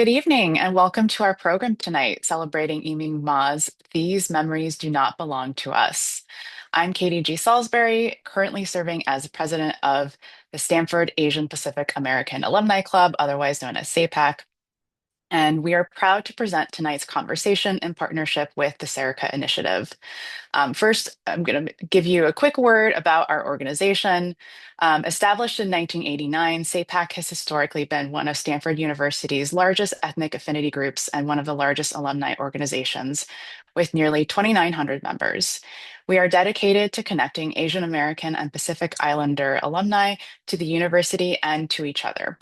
Good evening, and welcome to our program tonight, celebrating Yiming Ma's These Memories Do Not Belong to Us. I'm Katie G. Salisbury, currently serving as president of the Stanford Asian Pacific American Alumni Club, otherwise known as SAPAAC, and we are proud to present tonight's conversation in partnership with the Serica Initiative. First, I'm going to give you a quick word about our organization. Established in 1989, SAPAAC has historically been one of Stanford University's largest ethnic affinity groups and one of the largest alumni organizations, with nearly 2,900 members. We are dedicated to connecting Asian American and Pacific Islander alumni to the university and to each other.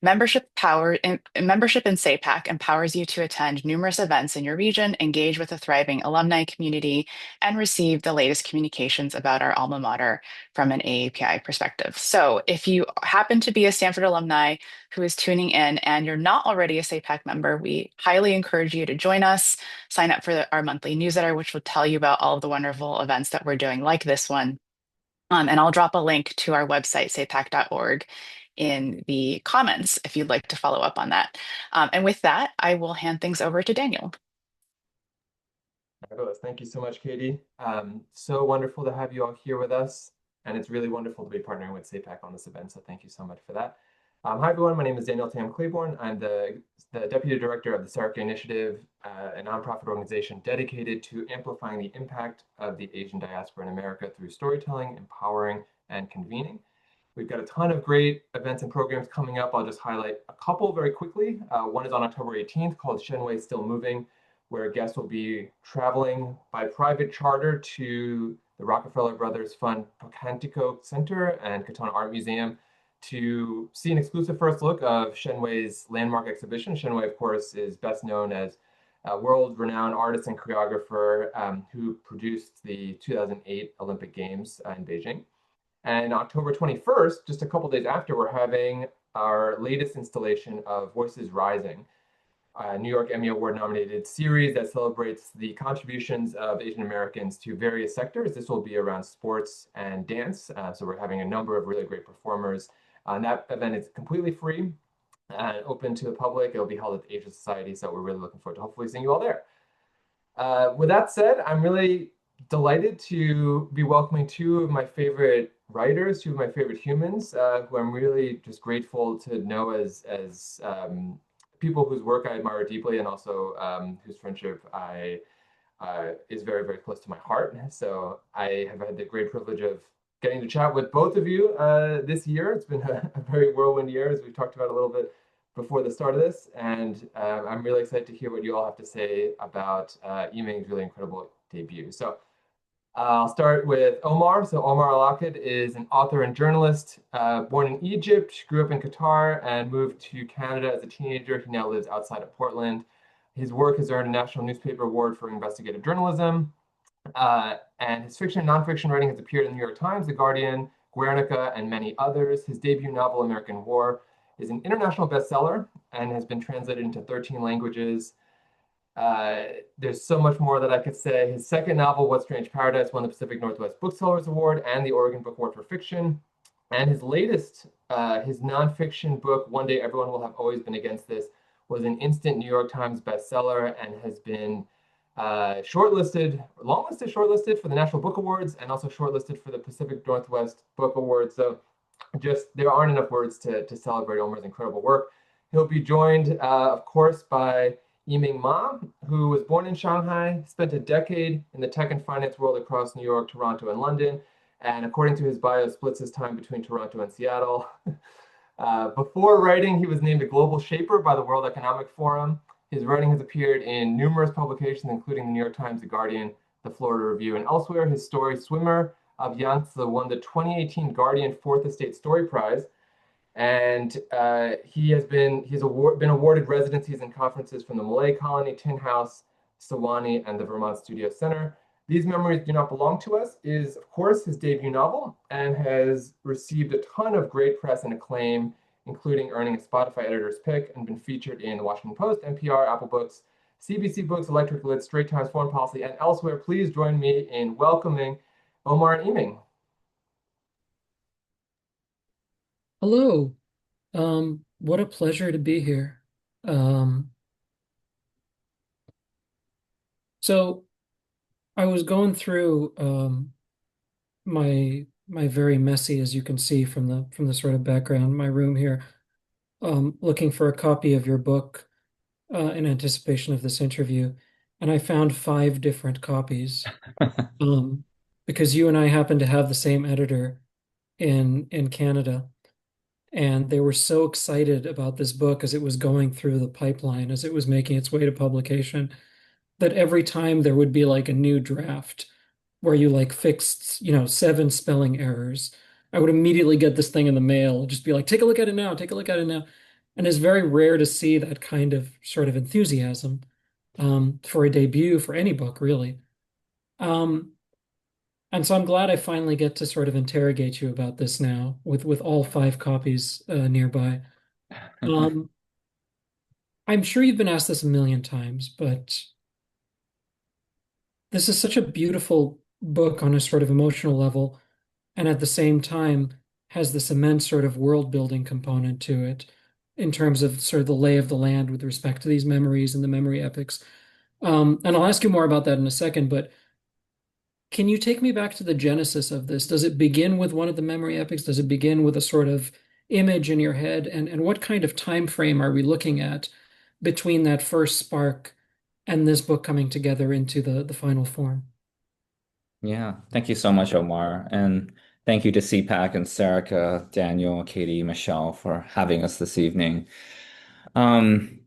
Membership in SAPAAC empowers you to attend numerous events in your region, engage with a thriving alumni community, and receive the latest communications about our alma mater from an AAPI perspective. So if you happen to be a Stanford alumni who is tuning in and you're not already a SAPAAC member, we highly encourage you to join us, sign up for our monthly newsletter, which will tell you about all of the wonderful events that we're doing like this one. And I'll drop a link to our website, sapac.org, in the comments if you'd like to follow up on that. And with that, I will hand things over to Daniel. Fabulous. Thank you so much, Katie. So wonderful to have you all here with us. And it's really wonderful to be partnering with SAPAAC on this event. So thank you so much for that. Hi, everyone. My name is Daniel Tam-Claiborne. I'm the Deputy Director of the Serica Initiative, a nonprofit organization dedicated to amplifying the impact of the Asian diaspora in America through storytelling, empowering, and convening. We've got a ton of great events and programs coming up. I'll just highlight a couple very quickly. One is on October 18th called Shanghai Still Moving, where guests will be traveling by private charter to the Rockefeller Brothers Fund Pocantico Center and Katana Art Museum to see an exclusive first look of Shenwei's landmark exhibition. Shenwei, of course, is best known as a world-renowned artist and choreographer who produced the 2008 Olympic Games in Beijing. And October 21st, just a couple days after, we're having our latest installation of Voices Rising, a New York Emmy Award nominated series that celebrates the contributions of Asian Americans to various sectors. This will be around sports and dance. So we're having a number of really great performers. And that event is completely free and open to the public. It'll be held at the Asia Society. So we're really looking forward to hopefully seeing you all there. With that said, I'm really delighted to be welcoming two of my favorite writers, two of my favorite humans, who I'm really just grateful to know as people whose work I admire deeply and also whose friendship is very, very close to my heart. So I have had the great privilege of getting to chat with both of you this year. It's been a very whirlwind year, as we've talked about a little bit before the start of this. And I'm really excited to hear what you all have to say about Yiming's really incredible debut. So I'll start with Omar. So Omar El Akkad is an author and journalist, born in Egypt, grew up in Qatar, and moved to Canada as a teenager. He now lives outside of Portland. His work has earned a National Newspaper Award for investigative journalism. And his fiction and nonfiction writing has appeared in the New York Times, The Guardian, Guernica, and many others. His debut novel, American War, is an international bestseller and has been translated into 13 languages. There's so much more that I could say. His second novel, What Strange Paradise, won the Pacific Northwest Booksellers Award and the Oregon Book Award for Fiction. And his latest, his nonfiction book, One Day Everyone Will Have Always Been Against This, was an instant New York Times bestseller and has been shortlisted for the National Book Awards and also shortlisted for the Pacific Northwest Book Awards. So just there aren't enough words to celebrate Omar's incredible work. He'll be joined, of course, by Yiming Ma, who was born in Shanghai, spent a decade in the tech and finance world across New York, Toronto, and London, and according to his bio, splits his time between Toronto and Seattle. Before writing, he was named a global shaper by the World Economic Forum. His writing has appeared in numerous publications, including the New York Times, The Guardian, the Florida Review, and elsewhere. His story, Swimmer of Yangtze, won the 2018 Guardian Fourth Estate Story Prize. And he's been awarded residencies and conferences from the Malay Colony, Tin House, Sewanee, and the Vermont Studio Center. These Memories Do Not Belong to Us is, of course, his debut novel and has received a ton of great press and acclaim, including earning a Spotify editor's pick and been featured in the Washington Post, NPR, Apple Books, CBC Books, Electric Lit, Straight Times, Foreign Policy, and elsewhere. Please join me in welcoming Omar and Yiming. Hello. What a pleasure to be here. Um, so I was going through my very messy, as you can see from the sort of background, my room here, looking for a copy of your book in anticipation of this interview, and I found five different copies um, because you and I happen to have the same editor in Canada. And they were so excited about this book as it was going through the pipeline, as it was making its way to publication, that every time there would be like a new draft where you like fixed, seven spelling errors, I would immediately get this thing in the mail, just be like, take a look at it now, take a look at it now. And it's very rare to see that kind of sort of enthusiasm for a debut for any book, really. Um, and so I'm glad I finally get to sort of interrogate you about this now with all five copies nearby. Um, I'm sure you've been asked this a million times, but this is such a beautiful book on a sort of emotional level, and at the same time has this immense sort of world building component to it in terms of sort of the lay of the land with respect to these memories and the memory epics. And I'll ask you more about that in a second, but can you take me back to the genesis of this? Does it begin with one of the memory epics? Does it begin with a sort of image in your head? And what kind of time frame are we looking at between that first spark and this book coming together into the final form? Yeah, thank you so much, Omar. And thank you to CPAC and Serica, Daniel, Katie, Michelle for having us this evening. Um,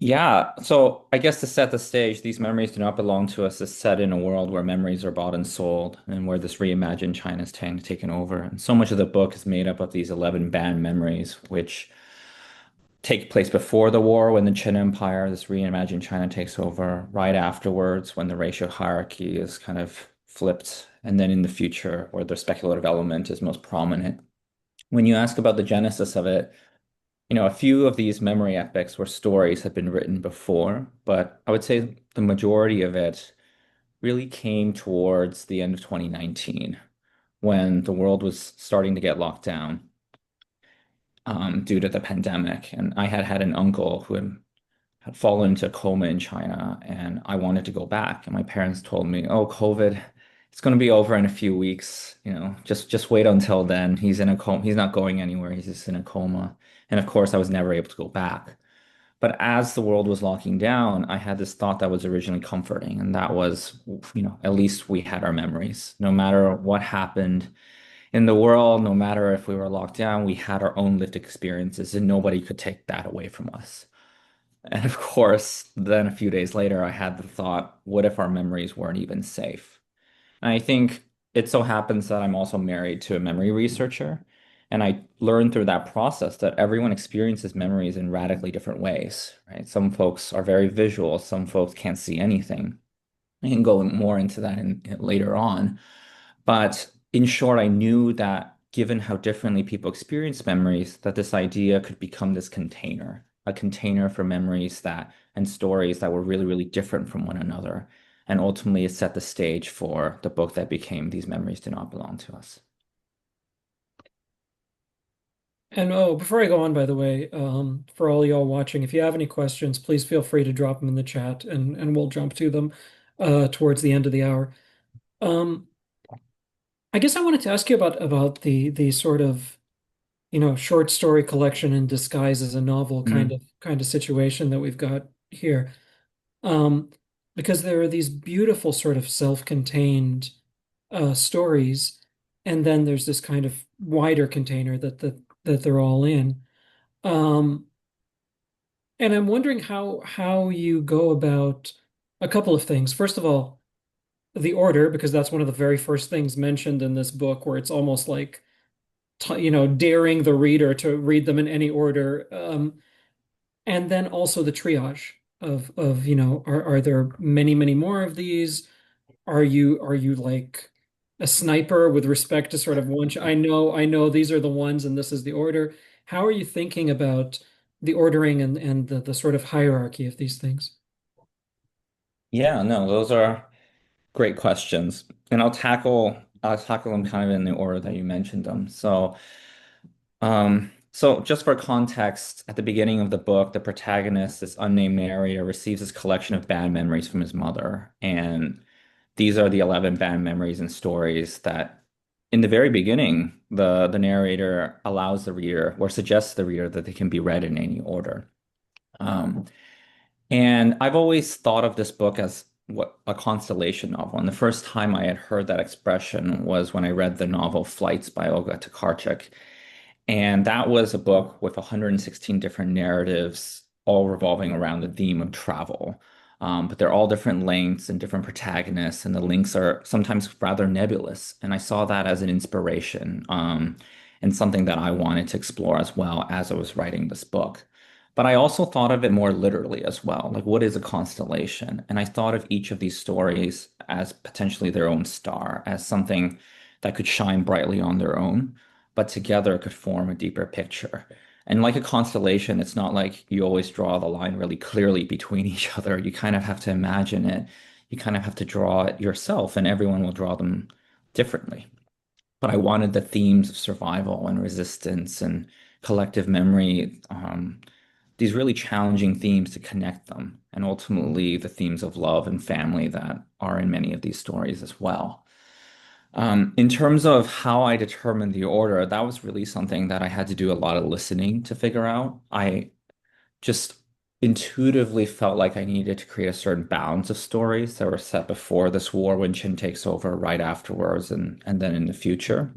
yeah, so I guess to set the stage, These Memories Do Not Belong to Us is set in a world where memories are bought and sold and where this reimagined China's taken over. And so much of the book is made up of these 11 banned memories, which take place before the war when the Qin Empire, this reimagined China takes over, right afterwards when the racial hierarchy is kind of flipped, and then in the future where the speculative element is most prominent. When you ask about the genesis of it, a few of these memory epics where stories had been written before, but I would say the majority of it really came towards the end of 2019 when the world was starting to get locked down due to the pandemic. And I had had an uncle who had fallen into a coma in China, and I wanted to go back. And my parents told me, "Oh, COVID, it's going to be over in a few weeks. Just wait until then. He's in a coma. He's not going anywhere. He's just in a coma." And of course, I was never able to go back. But as the world was locking down, I had this thought that was originally comforting, and that was, at least we had our memories. No matter what happened in the world, no matter if we were locked down, we had our own lived experiences, and nobody could take that away from us. And of course, then a few days later, I had the thought, what if our memories weren't even safe? And I think it so happens that I'm also married to a memory researcher. And I learned through that process that everyone experiences memories in radically different ways, right? Some folks are very visual, some folks can't see anything. I can go more into that later on. But in short, I knew that given how differently people experience memories, that this idea could become this container, a container for memories that and stories that were really, really different from one another. And ultimately, it set the stage for the book that became These Memories Do Not Belong to Us. And oh, before I go on, by the way, for all y'all watching, if you have any questions, please feel free to drop them in the chat and we'll jump to them towards the end of the hour. Um, I guess I wanted to ask you about the sort of, short story collection in disguise as a novel Mm. kind of situation that we've got here. Um, because there are these beautiful sort of self-contained stories, and then there's this kind of wider container that they're all in. Um, and I'm wondering how you go about a couple of things. First of all, the order, because that's one of the very first things mentioned in this book, where it's almost like daring the reader to read them in any order. And then also the triage of are there many more of these? Are you like a sniper with respect to sort of one? I know these are the ones and this is the order. How are you thinking about the ordering and the sort of hierarchy of these things? Yeah, no, those are great questions. And I'll tackle them kind of in the order that you mentioned them. So, So just for context, at the beginning of the book, the protagonist, this unnamed narrator, receives this collection of bad memories from his mother. And these are the 11 bad memories and stories that in the very beginning, the narrator allows the reader or suggests to the reader that they can be read in any order. Um, and I've always thought of this book as what a constellation novel. And the first time I had heard that expression was when I read the novel Flights by Olga Tokarczuk. And that was a book with 116 different narratives, all revolving around the theme of travel. But they're all different lengths and different protagonists, and the links are sometimes rather nebulous. And I saw that as an inspiration, and something that I wanted to explore as well as I was writing this book. But I also thought of it more literally as well. Like, what is a constellation? And I thought of each of these stories as potentially their own star, as something that could shine brightly on their own, but together could form a deeper picture. And like a constellation, it's not like you always draw the line really clearly between each other. You kind of have to imagine it. You kind of have to draw it yourself, and everyone will draw them differently. But I wanted the themes of survival and resistance and collective memory, these really challenging themes to connect them, and ultimately the themes of love and family that are in many of these stories as well. In terms of how I determined the order, that was really something that I had to do a lot of listening to figure out. I just intuitively felt like I needed to create a certain balance of stories that were set before this war when Qin takes over, right afterwards, and then in the future.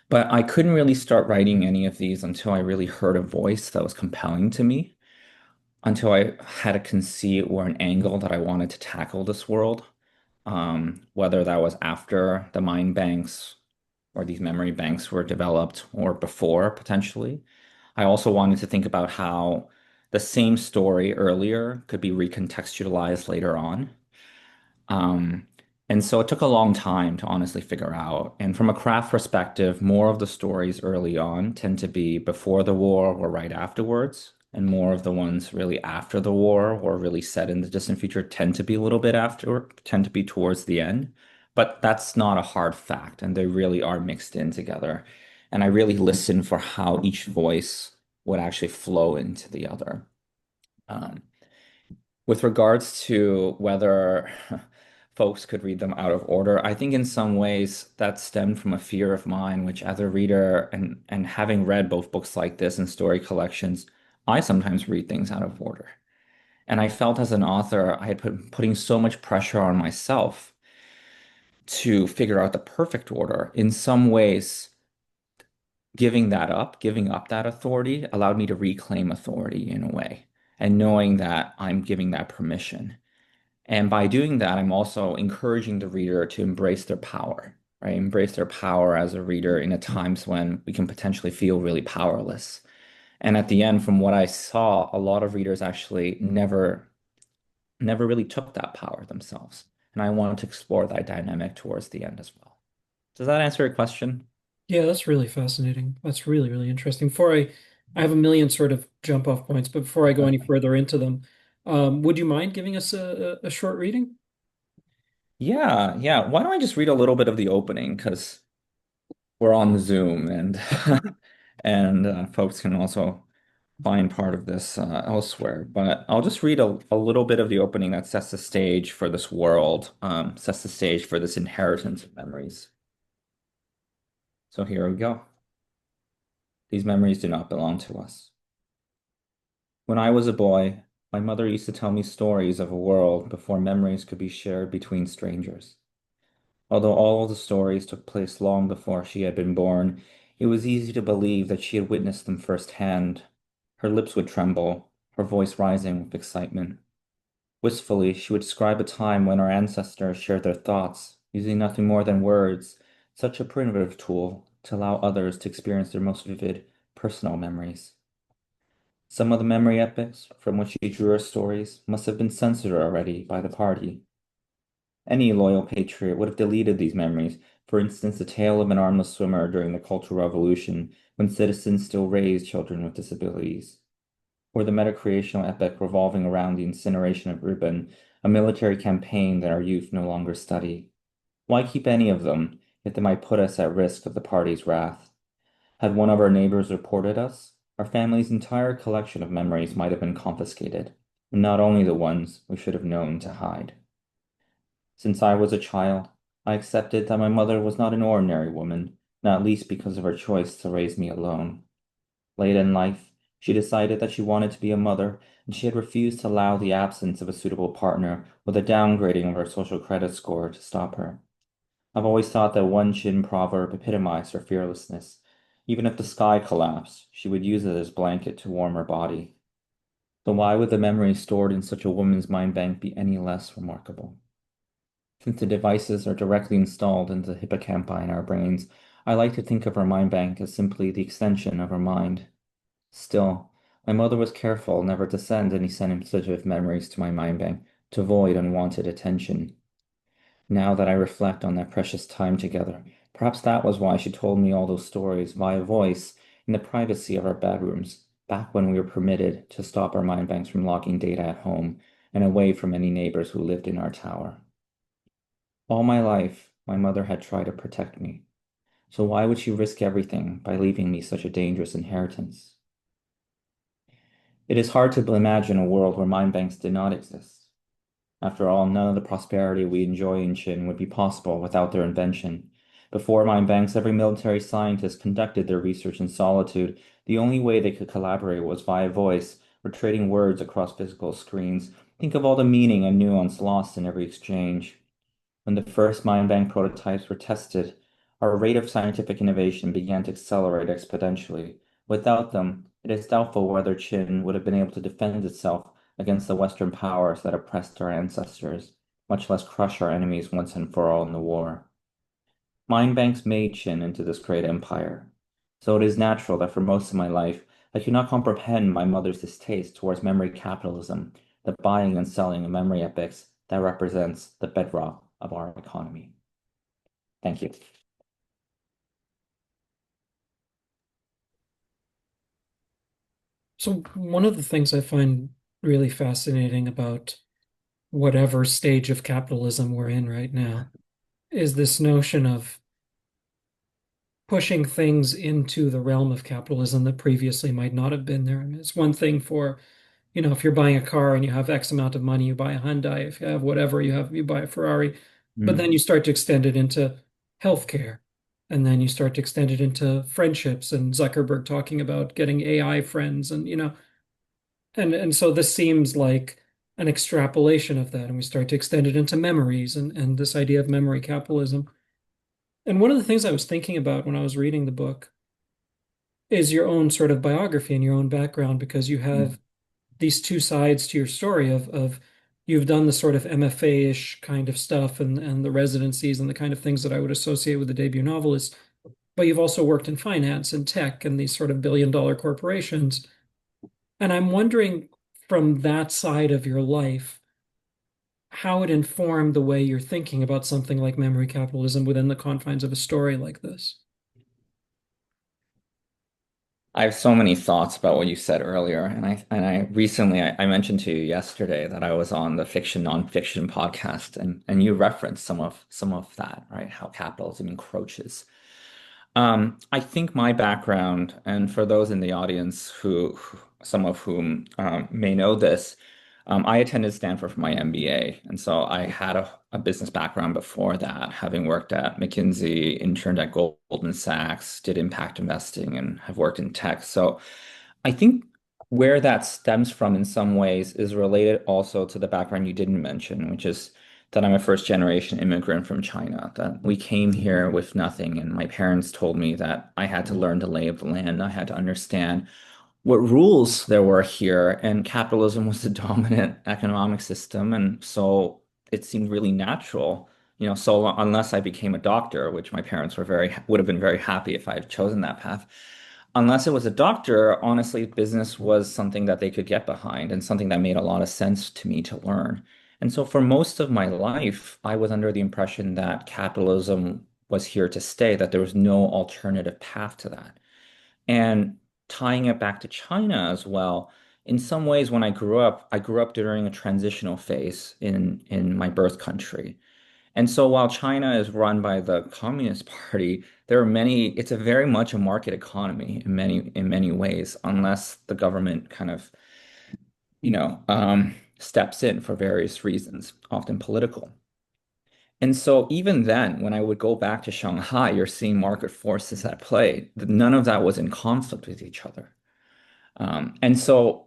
But I couldn't really start writing any of these until I really heard a voice that was compelling to me, until I had a conceit or an angle that I wanted to tackle this world, whether that was after the mind banks or these memory banks were developed or before potentially. I also wanted to think about how the same story earlier could be recontextualized later on. Um, and so it took a long time to honestly figure out. And from a craft perspective, more of the stories early on tend to be before the war or right afterwards. And more of the ones really after the war or really set in the distant future tend to be a little bit after, tend to be towards the end. But that's not a hard fact, and they really are mixed in together. And I really listen for how each voice would actually flow into the other. Um, with regards to whether folks could read them out of order, I think in some ways that stemmed from a fear of mine, which as a reader and having read both books like this and story collections, I sometimes read things out of order. And I felt as an author, I had putting so much pressure on myself to figure out the perfect order. In some ways, giving up that authority allowed me to reclaim authority in a way, and knowing that I'm giving that permission. And by doing that, I'm also encouraging the reader to embrace their power, right? Embrace their power as a reader in a times when we can potentially feel really powerless. And at the end, from what I saw, a lot of readers actually never really took that power themselves. And I wanted to explore that dynamic towards the end as well. Does that answer your question? Yeah, that's really fascinating. That's really, really interesting. I have a million sort of jump off points, but before I go any further into them, would you mind giving us a short reading? Yeah, yeah. Why don't I just read a little bit of the opening because we're on Zoom and and folks can also find part of this elsewhere. But I'll just read a little bit of the opening that sets the stage for this world, sets the stage for this inheritance of memories. So here we go. These memories do not belong to us. When I was a boy, my mother used to tell me stories of a world before memories could be shared between strangers. Although all of the stories took place long before she had been born, it was easy to believe that she had witnessed them firsthand. Her lips would tremble, her voice rising with excitement. Wistfully, she would describe a time when our ancestors shared their thoughts, using nothing more than words, such a primitive tool to allow others to experience their most vivid personal memories. Some of the memory epics from which she drew her stories must have been censored already by the party. Any loyal patriot would have deleted these memories, for instance, the tale of an armless swimmer during the Cultural Revolution when citizens still raised children with disabilities, or the meta-creational epic revolving around the incineration of Ribbon, a military campaign that our youth no longer study. Why keep any of them if they might put us at risk of the party's wrath? Had one of our neighbors reported us, our family's entire collection of memories might have been confiscated, not only the ones we should have known to hide. Since I was a child, I accepted that my mother was not an ordinary woman, not least because of her choice to raise me alone. Late in life, she decided that she wanted to be a mother, and she had refused to allow the absence of a suitable partner with a downgrading of her social credit score to stop her. I've always thought that one Chin proverb epitomized her fearlessness. Even if the sky collapsed, she would use it as blanket to warm her body. So why would the memories stored in such a woman's mind bank be any less remarkable? Since the devices are directly installed into the hippocampi in our brains, I like to think of our mind bank as simply the extension of our mind. Still, my mother was careful never to send any sensitive memories to my mind bank to avoid unwanted attention. Now that I reflect on that precious time together, perhaps that was why she told me all those stories via voice in the privacy of our bedrooms, back when we were permitted to stop our mind banks from logging data at home and away from any neighbors who lived in our tower. All my life, my mother had tried to protect me. So why would she risk everything by leaving me such a dangerous inheritance? It is hard to imagine a world where mind banks did not exist. After all, none of the prosperity we enjoy in Chin would be possible without their invention. Before mind banks, every military scientist conducted their research in solitude. The only way they could collaborate was via voice, or trading words across physical screens. Think of all the meaning and nuance lost in every exchange. When the first mind bank prototypes were tested, our rate of scientific innovation began to accelerate exponentially. Without them, it is doubtful whether Qin would have been able to defend itself against the Western powers that oppressed our ancestors, much less crush our enemies once and for all in the war. Mind banks made Qin into this great empire. So it is natural that for most of my life, I could not comprehend my mother's distaste towards memory capitalism, the buying and selling of memory epics that represents the bedrock of our economy. Thank you. So one of the things I find really fascinating about whatever stage of capitalism we're in right now is this notion of pushing things into the realm of capitalism that previously might not have been there. I mean, it's one thing for, if you're buying a car and you have X amount of money, you buy a Hyundai. If you have whatever you buy a Ferrari. But then Mm. you start to extend it into healthcare. And then you start to extend it into friendships and Zuckerberg talking about getting AI friends and so this seems like an extrapolation of that. And we start to extend it into memories and this idea of memory capitalism. And one of the things I was thinking about when I was reading the book is your own sort of biography and your own background, because you Mm. have these two sides to your story of you've done the sort of MFA-ish kind of stuff and the residencies and the kind of things that I would associate with the debut novelist, but you've also worked in finance and tech and these sort of billion-dollar corporations. And I'm wondering from that side of your life, how it informed the way you're thinking about something like memory capitalism within the confines of a story like this. I have so many thoughts about what you said earlier, and I recently I mentioned to you yesterday that I was on the fiction nonfiction podcast, and you referenced some of that, right? How capitalism encroaches. I think my background, and for those in the audience some of whom may know this, I attended Stanford for my MBA, and so I had a business background before that, having worked at McKinsey, interned at Goldman Sachs, did impact investing, and have worked in tech. So I think where that stems from in some ways is related also to the background you didn't mention, which is that I'm a first generation immigrant from China, that we came here with nothing. And my parents told me that I had to learn the lay of the land. I had to understand what rules there were here. And capitalism was the dominant economic system. And so it seemed really natural, unless I became a doctor, which my parents would have been very happy if I had chosen that path. Unless it was a doctor, honestly, business was something that they could get behind and something that made a lot of sense to me to learn. And so for most of my life, I was under the impression that capitalism was here to stay, that there was no alternative path to that. And tying it back to China as well, in some ways, when I grew up during a transitional phase in my birth country. And so while China is run by the Communist Party, there are many, it's a very much a market economy in many ways, unless the government kind of, steps in for various reasons, often political. And so even then, when I would go back to Shanghai, you're seeing market forces at play. None of that was in conflict with each other. And so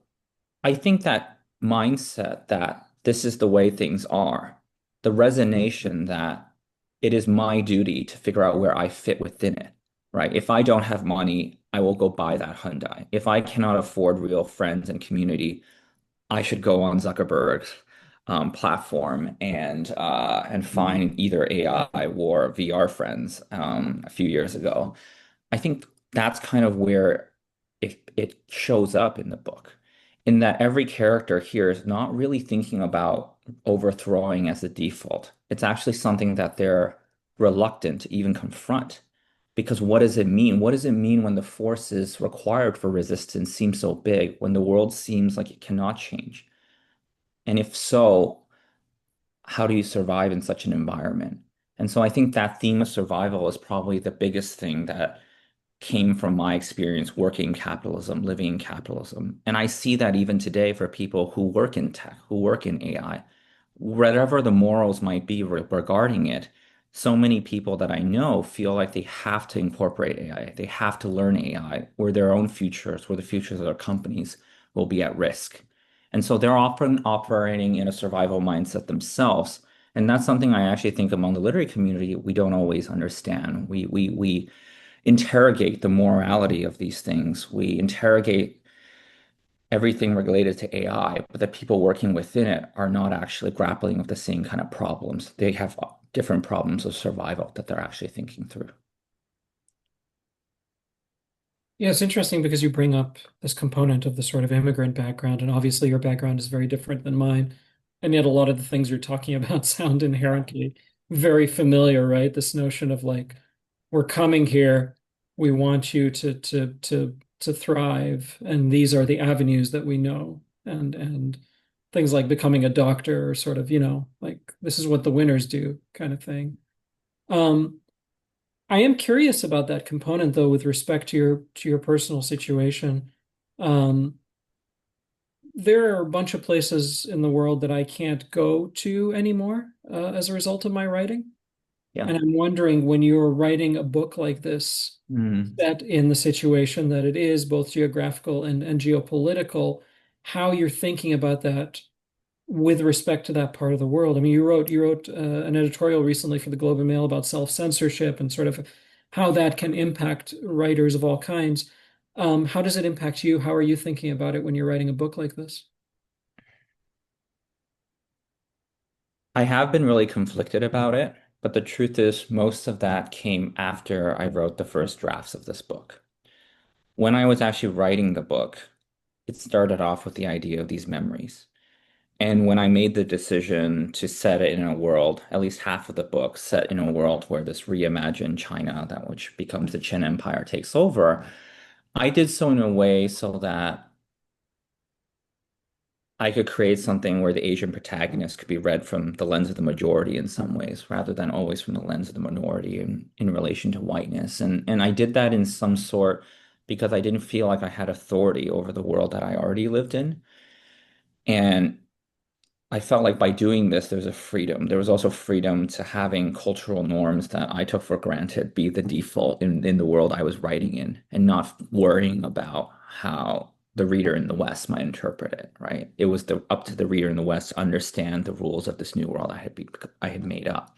I think that mindset that this is the way things are, the resignation that it is my duty to figure out where I fit within it, right? If I don't have money, I will go buy that Hyundai. If I cannot afford real friends and community, I should go on Zuckerberg's platform and find either AI or VR friends a few years ago. I think that's kind of where it shows up in the book, in that every character here is not really thinking about overthrowing as a default. It's actually something that they're reluctant to even confront. Because what does it mean? What does it mean when the forces required for resistance seem so big, when the world seems like it cannot change? And if so, how do you survive in such an environment? And so I think that theme of survival is probably the biggest thing that came from my experience working in capitalism, living in capitalism. And I see that even today for people who work in tech, who work in AI, whatever the morals might be regarding it, so many people that I know feel like they have to incorporate AI. They have to learn AI, or their own futures, or the futures of their companies will be at risk. And so they're often operating in a survival mindset themselves. And that's something I actually think among the literary community, we don't always understand. We interrogate the morality of these things. We interrogate everything related to AI, but the people working within it are not actually grappling with the same kind of problems. They have different problems of survival that they're actually thinking through. Yeah, it's interesting because you bring up this component of the sort of immigrant background, and obviously your background is very different than mine. And yet a lot of the things you're talking about sound inherently very familiar, right? This notion of like, we're coming here, we want you to thrive, and these are the avenues that we know. And things like becoming a doctor or sort of, like this is what the winners do kind of thing. Um, I am curious about that component though, with respect to your personal situation. Um, there are a bunch of places in the world that I can't go to anymore as a result of my writing. Yeah. And I'm wondering when you're writing a book like this, Mm. set in the situation that it is, both geographical and geopolitical, how you're thinking about that with respect to that part of the world. I mean, you wrote an editorial recently for the Globe and Mail about self-censorship and sort of how that can impact writers of all kinds. How does it impact you? How are you thinking about it when you're writing a book like this? I have been really conflicted about it, but the truth is, most of that came after I wrote the first drafts of this book. When I was actually writing the book, it started off with the idea of these memories. And when I made the decision to set it in a world, at least half of the book set in a world where this reimagined China, that which becomes the Qin Empire, takes over, I did so in a way so that I could create something where the Asian protagonist could be read from the lens of the majority in some ways, rather than always from the lens of the minority in relation to whiteness. And I did that in some sort because I didn't feel like I had authority over the world that I already lived in. And I felt like by doing this, there's a freedom. There was also freedom to having cultural norms that I took for granted be the default in the world I was writing in, and not worrying about how the reader in the West might interpret it, right? It was up to the reader in the West to understand the rules of this new world I had made up.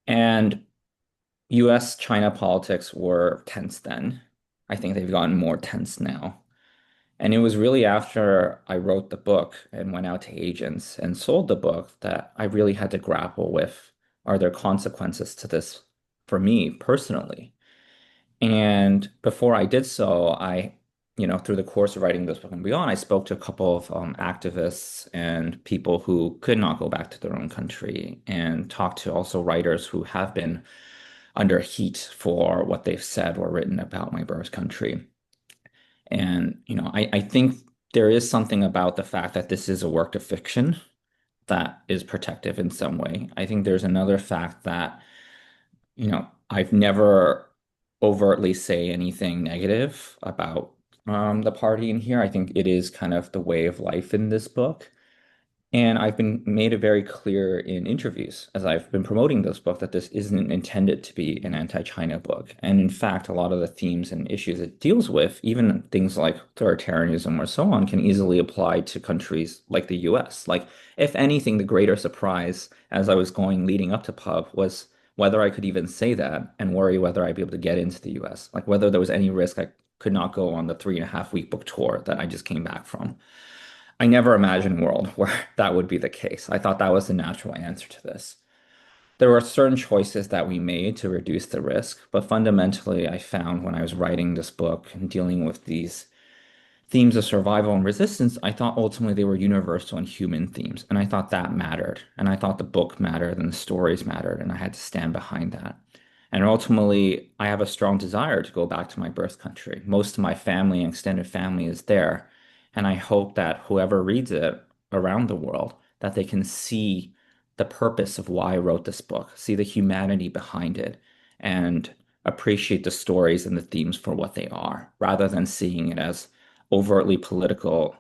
And US-China politics were tense then. I think they've gotten more tense now. And it was really after I wrote the book and went out to agents and sold the book that I really had to grapple with, are there consequences to this for me personally? And before I did so, through the course of writing this book and beyond, I spoke to a couple of activists and people who could not go back to their own country, and talked to also writers who have been under heat for what they've said or written about my birth country. And, I think there is something about the fact that this is a work of fiction that is protective in some way. I think there's another fact that, I've never overtly say anything negative about the party in here. I think it is kind of the way of life in this book. And I've been made it very clear in interviews as I've been promoting this book that this isn't intended to be an anti-China book. And in fact, a lot of the themes and issues it deals with, even things like authoritarianism or so on, can easily apply to countries like the US. Like, if anything, the greater surprise as I was going leading up to pub was whether I could even say that and worry whether I'd be able to get into the US, like whether there was any risk I could not go on the 3.5 week book tour that I just came back from. I never imagined a world where that would be the case. I thought that was the natural answer to this. There were certain choices that we made to reduce the risk, but fundamentally, I found when I was writing this book and dealing with these themes of survival and resistance, I thought ultimately they were universal and human themes. And I thought that mattered. And I thought the book mattered and the stories mattered. And I had to stand behind that. And ultimately, I have a strong desire to go back to my birth country. Most of my family and extended family is there. And I hope that whoever reads it around the world, that they can see the purpose of why I wrote this book, see the humanity behind it, and appreciate the stories and the themes for what they are, rather than seeing it as overtly political,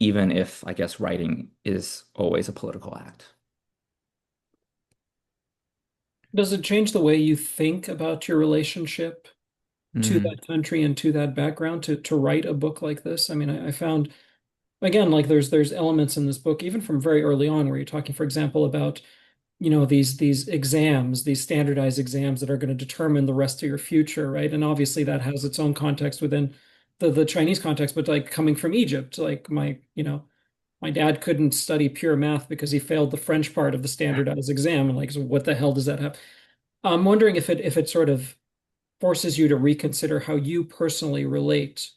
even if I guess writing is always a political act. Does it change the way you think about your relationship to Mm. that country and to that background to write a book like this? I mean, I found again, like there's elements in this book, even from very early on, where you're talking, for example, about these exams, these standardized exams that are going to determine the rest of your future, right? And obviously that has its own context within the Chinese context, but like coming from Egypt, like my dad couldn't study pure math because he failed the French part of the standardized exam. And like, so what the hell does that have? I'm wondering if it sort of forces you to reconsider how you personally relate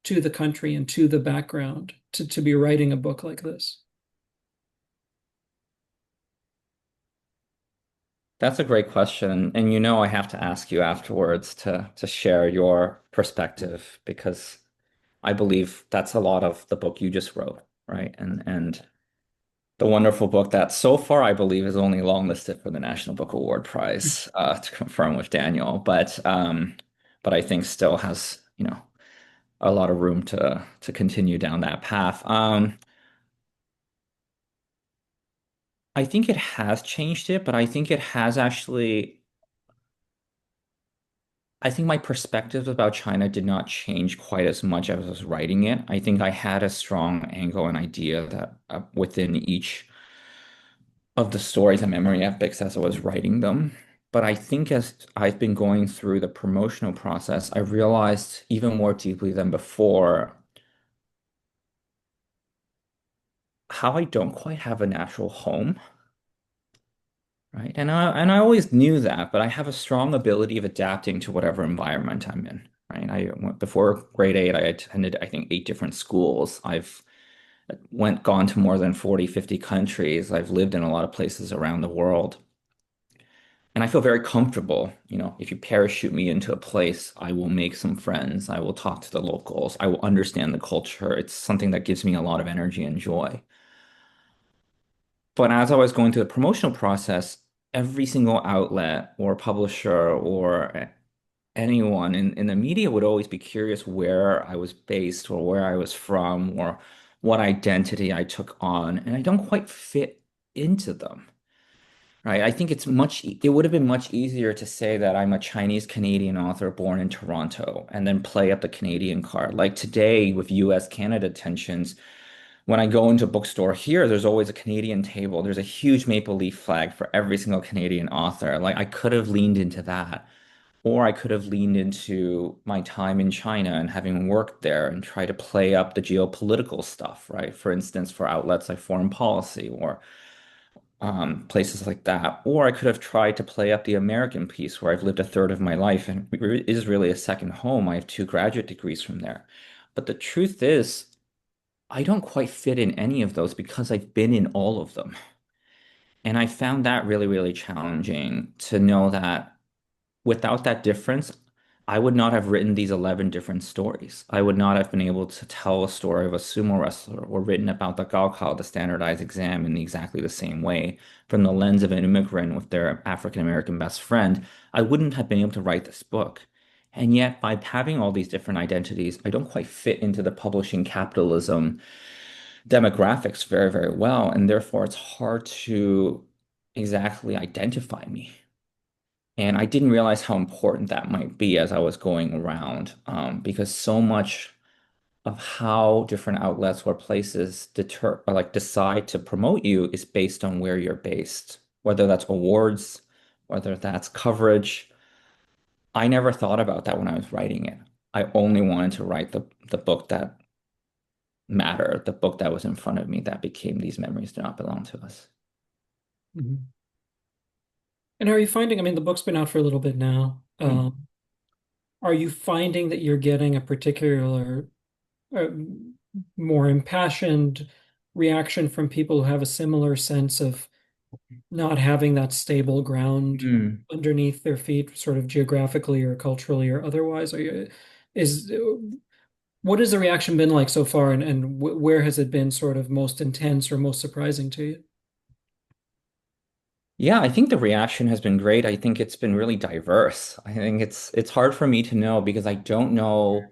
to the country and to the background to be writing a book like this. That's a great question. And I have to ask you afterwards to share your perspective because I believe that's a lot of the book you just wrote, right? And the wonderful book that so far I believe is only longlisted for the National Book Award Prize, to confirm with Daniel, but I think still has, a lot of room to continue down that path. I think it has changed it, but I think it has actually. I think my perspective about China did not change quite as much as I was writing it. I think I had a strong angle and idea that within each of the stories and memory epics as I was writing them. But I think as I've been going through the promotional process, I realized even more deeply than before how I don't quite have a natural home, right? And I always knew that, but I have a strong ability of adapting to whatever environment I'm in, right? Before grade 8, I attended, I think, 8 different schools. I've gone to more than 40, 50 countries. I've lived in a lot of places around the world. And I feel very comfortable. If you parachute me into a place, I will make some friends. I will talk to the locals. I will understand the culture. It's something that gives me a lot of energy and joy. But as I was going through the promotional process, every single outlet or publisher or anyone in the media would always be curious where I was based or where I was from or what identity I took on. And I don't quite fit into them. Right. I think it would have been much easier to say that I'm a Chinese Canadian author born in Toronto and then play up the Canadian card. Like today with US Canada tensions, when I go into a bookstore here, there's always a Canadian table. There's a huge maple leaf flag for every single Canadian author. Like I could have leaned into that, or I could have leaned into my time in China and having worked there and try to play up the geopolitical stuff, right? For instance, for outlets like Foreign Policy or places like that. Or I could have tried to play up the American piece where I've lived a third of my life and it is really a second home. I have 2 graduate degrees from there. But the truth is, I don't quite fit in any of those because I've been in all of them. And I found that really, really challenging to know that without that difference, I would not have written these 11 different stories. I would not have been able to tell a story of a sumo wrestler or written about the Gaokao, the standardized exam, in exactly the same way from the lens of an immigrant with their African American best friend. I wouldn't have been able to write this book. And yet, by having all these different identities, I don't quite fit into the publishing capitalism demographics very, very well. And therefore, it's hard to exactly identify me. And I didn't realize how important that might be as I was going around, because so much of how different outlets or places deter or like decide to promote you is based on where you're based, whether that's awards, whether that's coverage. I never thought about that when I was writing it. I only wanted to write the book that mattered, the book that was in front of me that became These Memories Do Not Belong to Us. Mhm. And are you finding, I mean, the book's been out for a little bit now. Hmm. Are you finding that you're getting a particular, uh, more impassioned reaction from people who have a similar sense of not having that stable ground Mm. underneath their feet, sort of geographically or culturally or otherwise? Is what has the reaction been like so far, and where has it been sort of most intense or most surprising to you? Yeah, I think the reaction has been great. I think it's been really diverse. I think it's hard for me to know because I don't know,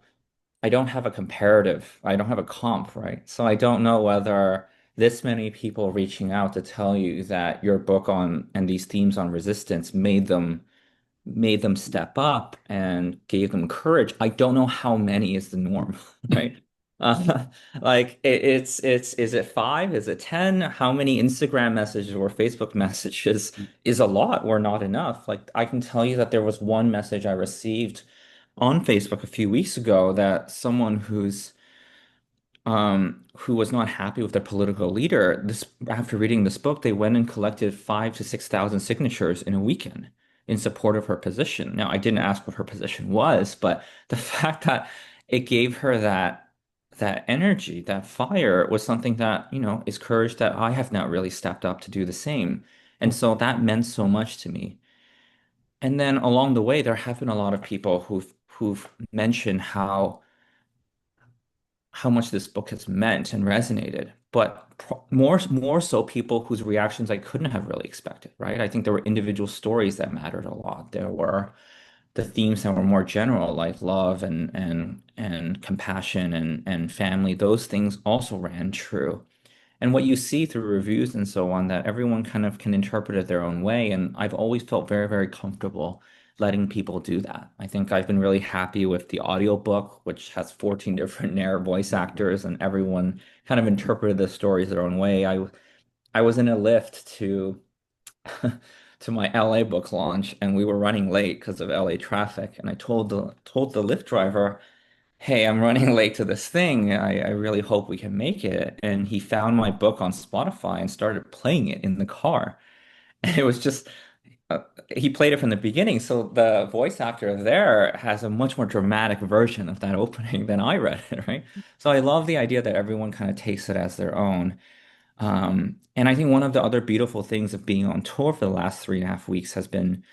I don't have a comparative. I don't have a comp, right? So I don't know whether this many people reaching out to tell you that your book on and these themes on resistance made them step up and gave them courage. I don't know how many is the norm, right? Uh, like it's is it five? Is it 10? How many Instagram messages or Facebook messages is a lot or not enough? Like I can tell you that there was one message I received on Facebook a few weeks ago that someone who was not happy with their political leader, this after reading this book, they went and collected 5 to 6 thousand signatures in a weekend in support of her position. Now, I didn't ask what her position was, but the fact that it gave her that energy, that fire was something that, is courage that I have not really stepped up to do the same. And so that meant so much to me. And then along the way, there have been a lot of people who've mentioned how much this book has meant and resonated, but more so people whose reactions I couldn't have really expected, right? I think there were individual stories that mattered a lot. There were the themes that were more general, like love and compassion and family. Those things also ran true. And what you see through reviews and so on, that everyone kind of can interpret it their own way. And I've always felt very, very comfortable letting people do that. I think I've been really happy with the audiobook, which has 14 different narrator voice actors, and everyone kind of interpreted the stories their own way. I was in a lift to to my LA book launch, and we were running late because of LA traffic. And I told the Lyft driver, hey, I'm running late to this thing. I really hope we can make it. And he found my book on Spotify and started playing it in the car. And it was just, uh, he played it from the beginning. So the voice actor there has a much more dramatic version of that opening than I read it, right? So I love the idea that everyone kind of takes it as their own. And I think one of the other beautiful things of being on tour for the last 3.5 weeks has been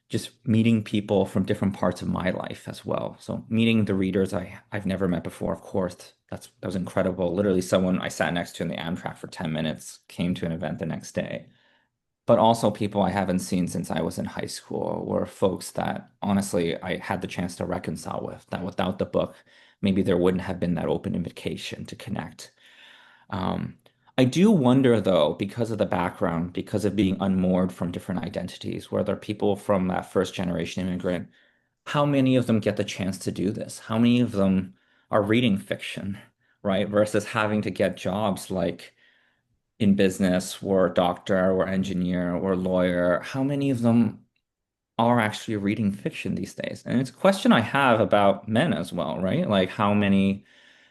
just meeting people from different parts of my life as well. So meeting the readers I've never met before, of course, that was incredible. Literally someone I sat next to in the Amtrak for 10 minutes came to an event the next day. But also people I haven't seen since I was in high school, or folks that honestly I had the chance to reconcile with, that without the book, maybe there wouldn't have been that open invitation to connect. Um, I do wonder, though, because of the background, because of being unmoored from different identities, whether people from that first generation immigrant, how many of them get the chance to do this? How many of them are reading fiction, right? Versus having to get jobs like in business or doctor or engineer or lawyer. How many of them are actually reading fiction these days? And it's a question I have about men as well, right? Like how many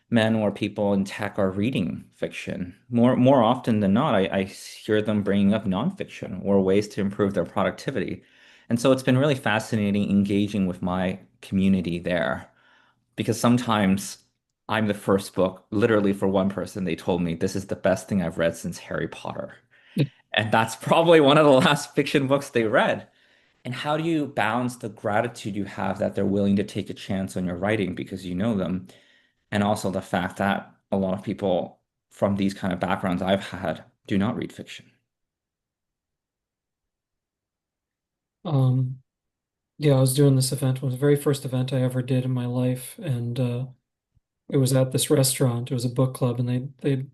men or people in tech are reading fiction. More often than not, I hear them bringing up nonfiction or ways to improve their productivity. And so it's been really fascinating engaging with my community there because sometimes I'm the first book, literally for one person, they told me this is the best thing I've read since Harry Potter. And that's probably one of the last fiction books they read. And how do you balance the gratitude you have that they're willing to take a chance on your writing because you know them, and also the fact that a lot of people from these kind of backgrounds I've had do not read fiction? Um, yeah, I was doing this event. It was the very first event I ever did in my life, and it was at this restaurant. It was a book club, and they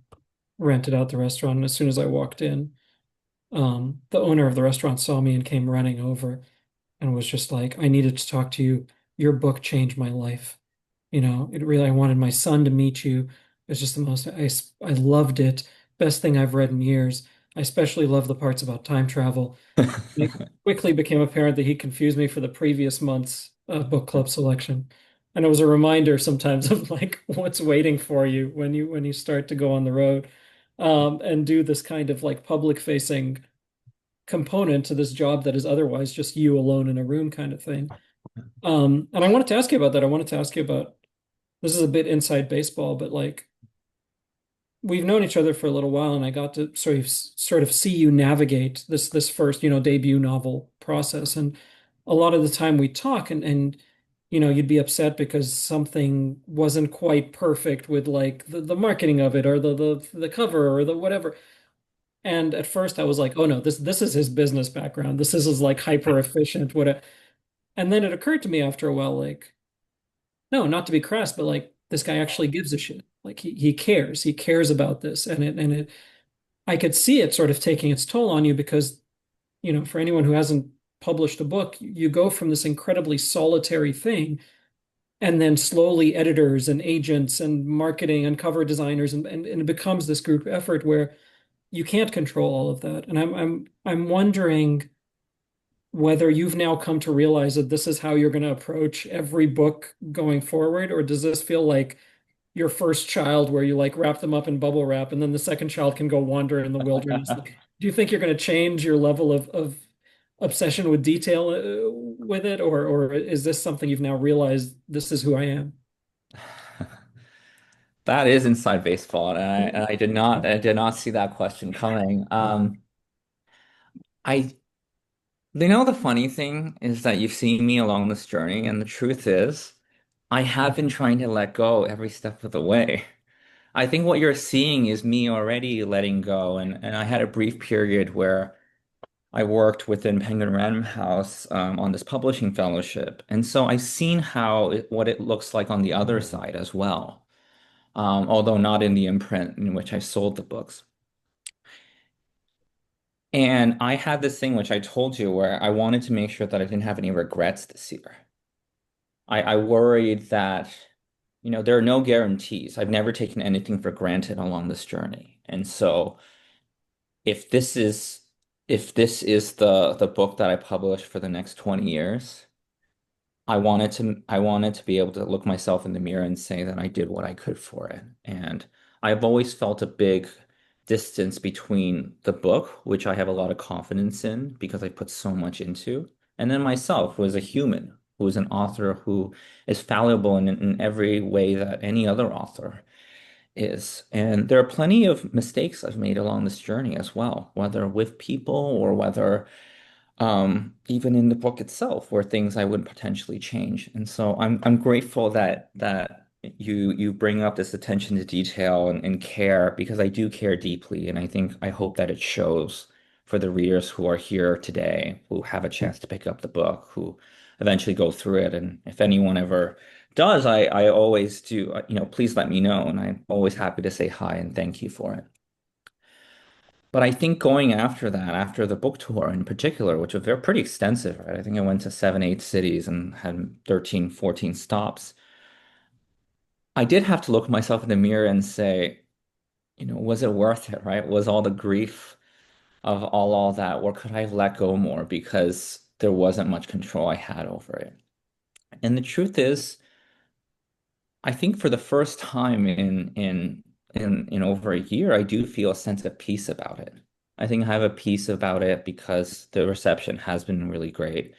rented out the restaurant. And as soon as I walked in, the owner of the restaurant saw me and came running over and was just like, "I needed to talk to you. Your book changed my life. It really, I wanted my son to meet you. It's just the most, I loved it. Best thing I've read in years. I especially love the parts about time travel." It quickly became apparent that he confused me for the previous month's book club selection. And it was a reminder sometimes of like what's waiting for you when you start to go on the road, and do this kind of like public facing component to this job that is otherwise just you alone in a room kind of thing. And I wanted to ask you about that. I wanted to ask you about, this is a bit inside baseball, but like we've known each other for a little while, and I got to sort of see you navigate this first, debut novel process. And a lot of the time we talk, and you'd be upset because something wasn't quite perfect with like the marketing of it, or the cover, or the whatever. And at first I was like, oh no, this is his business background. This is his like hyper efficient, whatever. And then it occurred to me after a while, like, no, not to be crass, but like this guy actually gives a shit. Like he cares. He cares about this. And it I could see it sort of taking its toll on you because, for anyone who hasn't published a book, you go from this incredibly solitary thing, and then slowly editors and agents and marketing and cover designers, and it becomes this group effort where you can't control all of that. And I'm wondering whether you've now come to realize that this is how you're going to approach every book going forward, or does this feel like your first child where you like wrap them up in bubble wrap and then the second child can go wander in the wilderness? Like, do you think you're going to change your level of obsession with detail with it, or is this something you've now realized this is who I am? That is inside baseball, and I did not see that question coming. I the funny thing is that you've seen me along this journey, and the truth is, I have been trying to let go every step of the way. I think what you're seeing is me already letting go, and I had a brief period where I worked within Penguin Random House on this publishing fellowship, and so I've seen what it looks like on the other side as well, although not in the imprint in which I sold the books. And I had this thing which I told you where I wanted to make sure that I didn't have any regrets this year. I worried that, there are no guarantees. I've never taken anything for granted along this journey. And so if this is the book that I publish for the next 20 years, I wanted to be able to look myself in the mirror and say that I did what I could for it. And I've always felt a big distance between the book, which I have a lot of confidence in because I put so much into, and then myself, who is a human, who is an author who is fallible in every way that any other author is. And there are plenty of mistakes I've made along this journey as well, whether with people or whether even in the book itself, were things I would potentially change. And so I'm grateful that you bring up this attention to detail and care, because I do care deeply, and I hope that it shows for the readers who are here today, who have a chance to pick up the book, who eventually go through it. And if anyone ever does, I always do, please let me know, and I'm always happy to say hi and thank you for it. But I think going after that, after the book tour in particular, which was very pretty extensive, right? I think I went to 7, 8 cities and had 13, 14 stops. I did have to look myself in the mirror and say, was it worth it, right? Was all the grief of all that, or could I have let go more because there wasn't much control I had over it? And the truth is, I think for the first time in over a year, I do feel a sense of peace about it. I think I have a peace about it because the reception has been really great.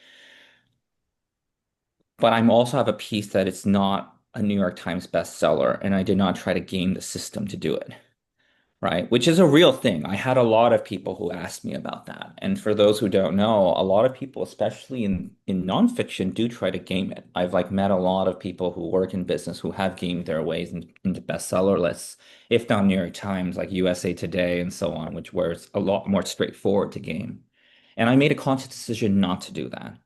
But I'm also have a peace that it's not a New York Times bestseller, and I did not try to game the system to do it. right? Which is a real thing. I had a lot of people who asked me about that. And for those who don't know, a lot of people, especially in nonfiction, do try to game it. I've like met a lot of people who work in business who have gamed their ways into bestseller lists, if not New York Times, like USA Today and so on, which where it's a lot more straightforward to game. And I made a conscious decision not to do that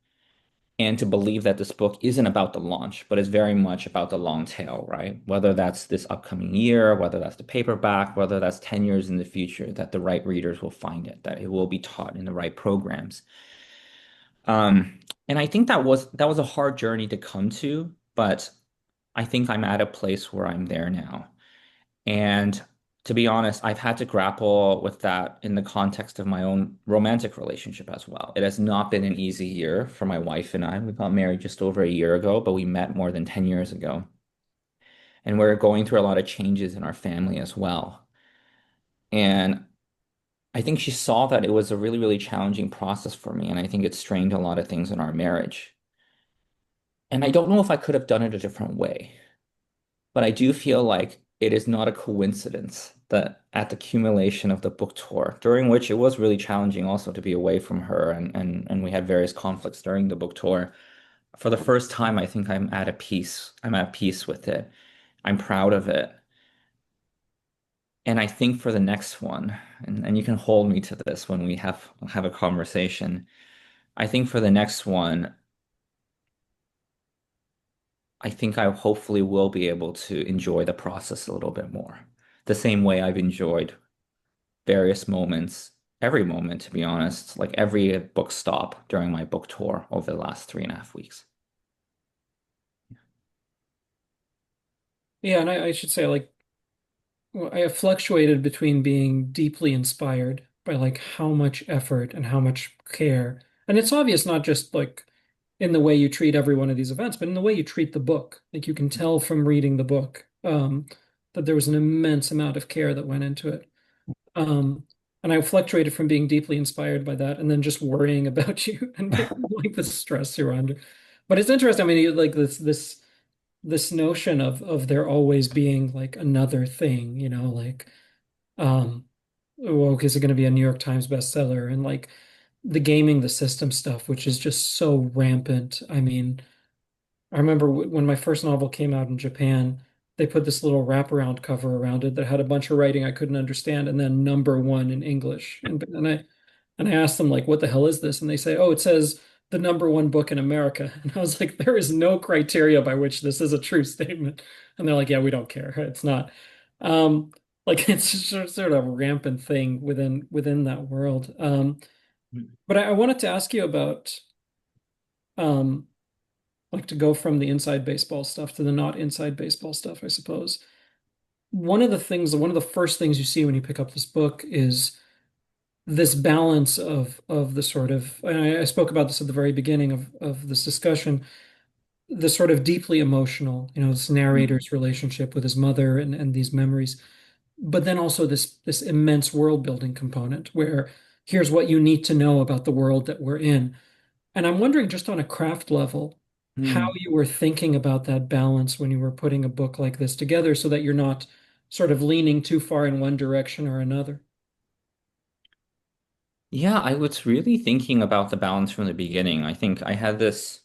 and to believe that this book isn't about the launch, but is very much about the long tail, right? Whether that's this upcoming year, whether that's the paperback, whether that's 10 years in the future, that the right readers will find it, that it will be taught in the right programs. And I think that was a hard journey to come to, but I think I'm at a place where I'm there now. And to be honest, I've had to grapple with that in the context of my own romantic relationship as well. It has not been an easy year for my wife and I. We got married just over a year ago, but we met more than 10 years ago. And we're going through a lot of changes in our family as well. And I think she saw that it was a really, really challenging process for me. And I think it strained a lot of things in our marriage. And I don't know if I could have done it a different way. But I do feel like it is not a coincidence that at the accumulation of the book tour, during which it was really challenging also to be away from her and we had various conflicts during the book tour. For the first time, I think I'm at a peace. I'm at peace with it. I'm proud of it. And I think for the next one, and you can hold me to this when we have a conversation. I think for the next one, I think I hopefully will be able to enjoy the process a little bit more. The same way I've enjoyed various moments, every moment, to be honest, like every book stop during my book tour over the last 3.5 weeks. Yeah, and I should say, like, well, I have fluctuated between being deeply inspired by like how much effort and how much care. And it's obvious not just like in the way you treat every one of these events, but in the way you treat the book. Like you can tell from reading the book, that there was an immense amount of care that went into it. Um, and I fluctuated from being deeply inspired by that and then just worrying about you and like the stress you're under. But it's interesting. I mean, like this notion of there always being like another thing, like um well, is it going to be a New York Times bestseller? And like the gaming the system stuff, which is just so rampant. I mean, I remember when my first novel came out in Japan, they put this little wraparound cover around it that had a bunch of writing I couldn't understand, and then number one in English. And I asked them like, "What the hell is this?" And they say, "Oh, it says the number one book in America." And I was like, "There is no criteria by which this is a true statement." And they're like, "Yeah, we don't care. It's not." Um, like it's just sort of a rampant thing within that world. But I wanted to ask you about um, like to go from the inside baseball stuff to the not inside baseball stuff, I suppose. One of the first things you see when you pick up this book is this balance of the sort of, and I spoke about this at the very beginning of this discussion, the sort of deeply emotional, this narrator's relationship with his mother and these memories, but then also this immense world building component where here's what you need to know about the world that we're in. And I'm wondering, just on a craft level, how Hmm. you were thinking about that balance when you were putting a book like this together so that you're not sort of leaning too far in one direction or another. Yeah, I was really thinking about the balance from the beginning. I think I had this,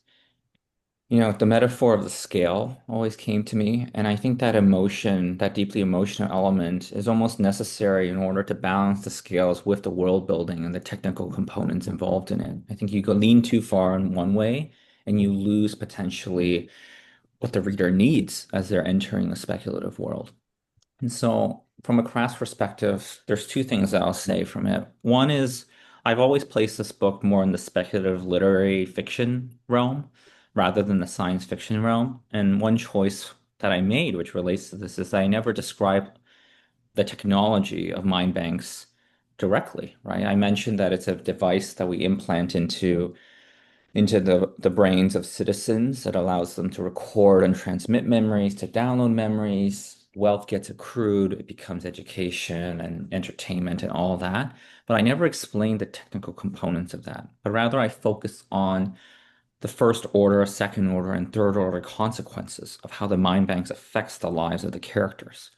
the metaphor of the scale always came to me. And I think that emotion, that deeply emotional element is almost necessary in order to balance the scales with the world building and the technical components involved in it. I think you go lean too far in one way and you lose potentially what the reader needs as they're entering the speculative world. And so, from a craft perspective, there's two things that I'll say from it. One is I've always placed this book more in the speculative literary fiction realm rather than the science fiction realm. And one choice that I made, which relates to this, is that I never describe the technology of mind banks directly, right? I mentioned that it's a device that we implant into the brains of citizens that allows them to record and transmit memories, to download memories. Wealth gets accrued, it becomes education and entertainment and all that. But I never explained the technical components of that, but rather I focus on the first order, second order, and third order consequences of how the mind banks affects the lives of the characters.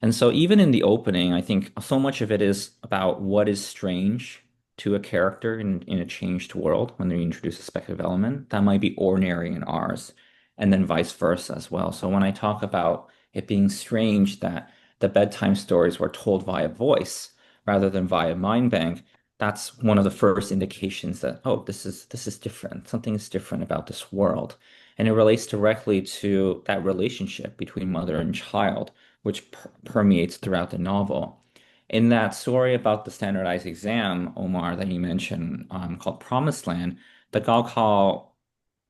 And so even in the opening, I think so much of it is about what is strange to a character in a changed world when they introduce a speculative element that might be ordinary in ours, and then vice versa as well. So when I talk about it being strange that the bedtime stories were told via voice rather than via mind bank, that's one of the first indications that, oh, this is different. Something is different about this world. And it relates directly to that relationship between mother and child, which permeates throughout the novel. In that story about the standardized exam, Omar, that you mentioned, called Promised Land, the Gaokao